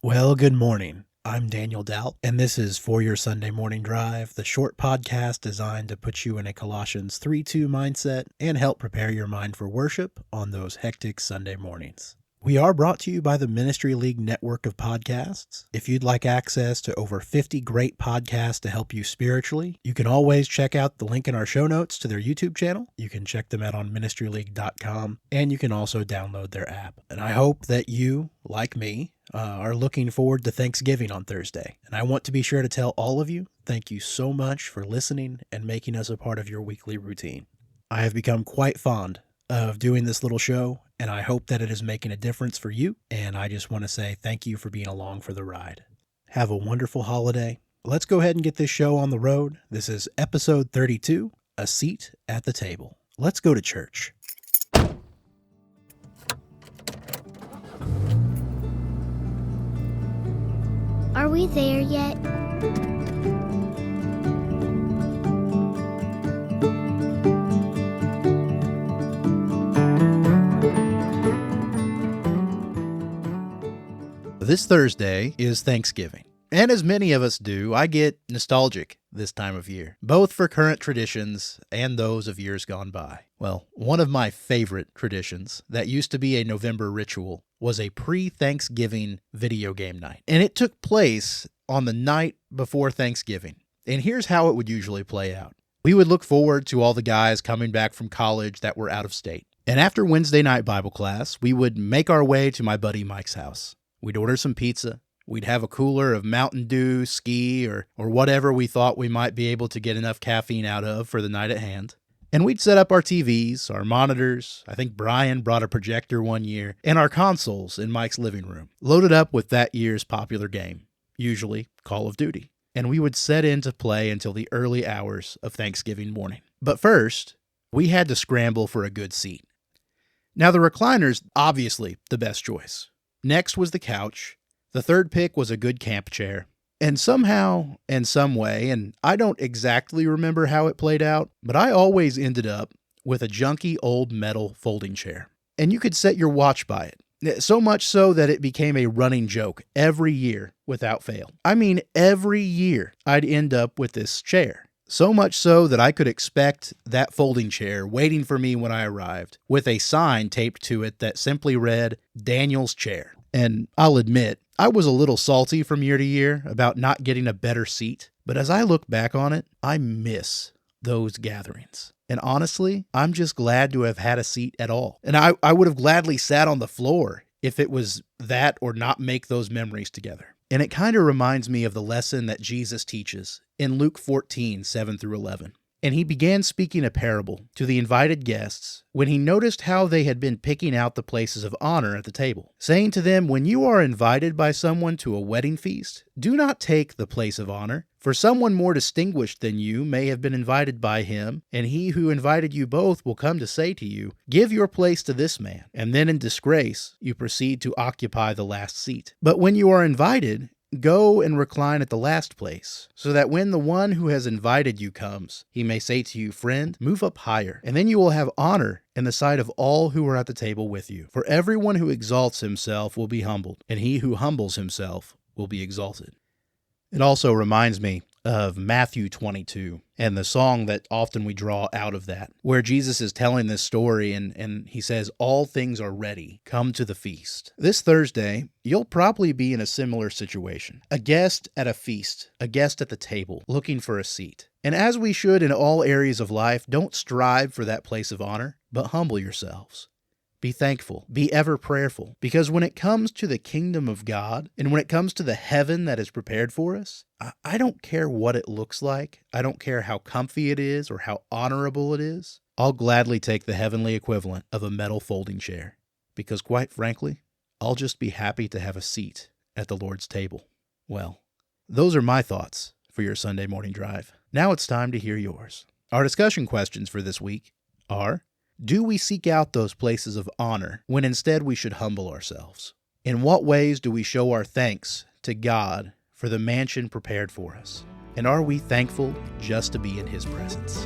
Well, good morning. I'm Daniel Doubt, and this is For Your Sunday Morning Drive, the short podcast designed to put you in a Colossians 3:2 mindset and help prepare your mind for worship on those hectic Sunday mornings. We are brought to you by the Ministry League network of podcasts. If you'd like access to over 50 great podcasts to help you spiritually, you can always check out the link in our show notes to their YouTube channel. You can check them out on ministryleague.com, and you can also download their app. And I hope that you, like me, are looking forward to Thanksgiving on Thursday. And I want to be sure to tell all of you, thank you so much for listening and making us a part of your weekly routine. I have become quite fond of doing this little show, and I hope that it is making a difference for you. And I just want to say thank you for being along for the ride. Have a wonderful holiday. Let's go ahead and get this show on the road. This is episode 32, A Seat at the Table. Let's go to church. Are we there yet? This Thursday is Thanksgiving, and as many of us do, I get nostalgic this time of year, both for current traditions and those of years gone by. Well, one of my favorite traditions that used to be a November ritual was a pre-Thanksgiving video game night, and it took place on the night before Thanksgiving. And here's how it would usually play out. We would look forward to all the guys coming back from college that were out of state. And after Wednesday night Bible class, we would make our way to my buddy Mike's house. We'd order some pizza. We'd have a cooler of Mountain Dew, ski, or whatever we thought we might be able to get enough caffeine out of for the night at hand. And we'd set up our TVs, our monitors, I think Brian brought a projector one year, and our consoles in Mike's living room, loaded up with that year's popular game, usually Call of Duty. And we would set in to play until the early hours of Thanksgiving morning. But first, we had to scramble for a good seat. Now the recliner's obviously the best choice. Next was the couch. The third pick was a good camp chair. And somehow, and some way, and I don't exactly remember how it played out, but I always ended up with a junky old metal folding chair. And you could set your watch by it. So much so that it became a running joke every year without fail. I mean, every year I'd end up with this chair. So much so that I could expect that folding chair waiting for me when I arrived, with a sign taped to it that simply read, Daniel's chair. And I'll admit, I was a little salty from year to year about not getting a better seat, but as I look back on it, I miss those gatherings. And honestly, I'm just glad to have had a seat at all. And I would have gladly sat on the floor if it was that or not make those memories together. And it kind of reminds me of the lesson that Jesus teaches in Luke 14, 7 through 11. And he began speaking a parable to the invited guests when he noticed how they had been picking out the places of honor at the table, saying to them, when you are invited by someone to a wedding feast, do not take the place of honor, for someone more distinguished than you may have been invited by him, and he who invited you both will come to say to you, give your place to this man, and then in disgrace you proceed to occupy the last seat. But when you are invited, go and recline at the last place, so that when the one who has invited you comes, he may say to you, friend, move up higher, and then you will have honor in the sight of all who are at the table with you. For everyone who exalts himself will be humbled, and he who humbles himself will be exalted. It also reminds me of Matthew 22 and the song that often we draw out of that, where Jesus is telling this story and he says, all things are ready, come to the feast. This Thursday, you'll probably be in a similar situation. A guest at a feast, a guest at the table, looking for a seat. And as we should in all areas of life, don't strive for that place of honor, but humble yourselves. Be thankful, be ever prayerful, because when it comes to the kingdom of God, and when it comes to the heaven that is prepared for us, I don't care what it looks like. I don't care how comfy it is or how honorable it is. I'll gladly take the heavenly equivalent of a metal folding chair, because quite frankly, I'll just be happy to have a seat at the Lord's table. Well, those are my thoughts for your Sunday morning drive. Now it's time to hear yours. Our discussion questions for this week are, do we seek out those places of honor when instead we should humble ourselves? In what ways do we show our thanks to God for the mansion prepared for us? And are we thankful just to be in His presence?